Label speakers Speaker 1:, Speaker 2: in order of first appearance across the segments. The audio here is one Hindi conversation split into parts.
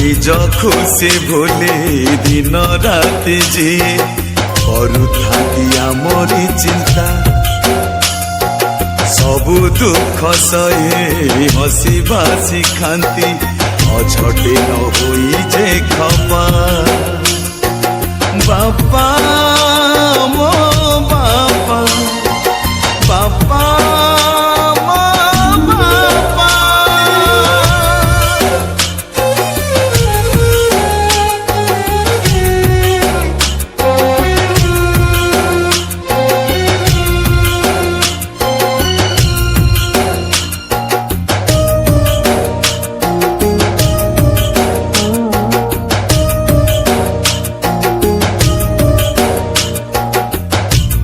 Speaker 1: निज खुशी भूली दिन राति जी करुथाती आमरी चिंता सबु दुख सहे हसीबा शिखाती अझटे न होई जे खपा बापा मो बापा बापा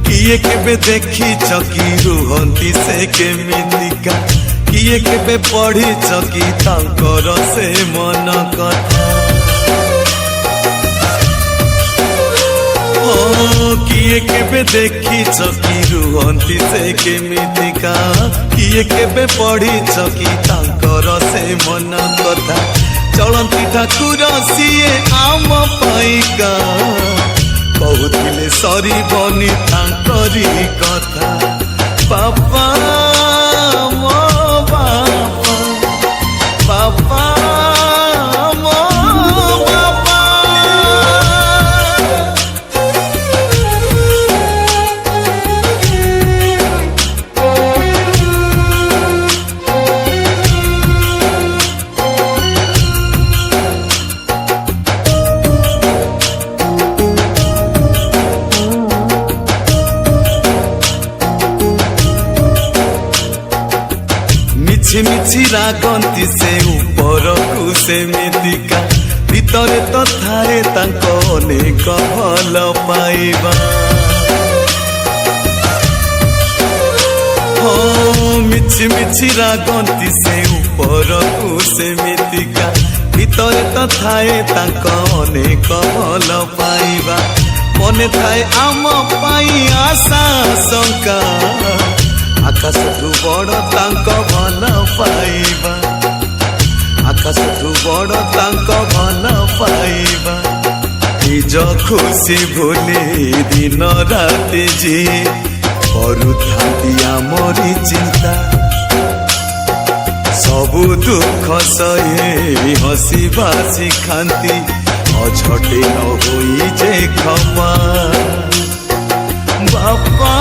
Speaker 1: किए केबे देखी चकी रुहंती से केमितिका किए केबे पढ़ी चकी तांकर से मन कथा किए केबे देखी चकी रुहंती से केमितिका किए केबे पढ़ी चकी तांकर से मन कथा चलंती ठाकुर सीए आम पाइका कहूले सरी बनी तांकरी कथा बापा मो बापा बापा मो बापा मिछि मिछि रागंती से ऊपर को सेमितिका भीतर तो थाए तांको अनेक भल पाइबा मिछि मिछि रागंती से ऊपर को सेमितिका भीतर तो थाए तांको अनेक भल पाइबा मने थाए आम पाई आशा शंका आकाश ठू बड़ तांक भल पाइबा आकाश ठू बड़ तांक भल पाइबा निज खुशी भूली दिन राति जी करुथाती आमरी चिंता सबु दुख सहे हसीबा शिखाती अझटे न होई जे खपा बापा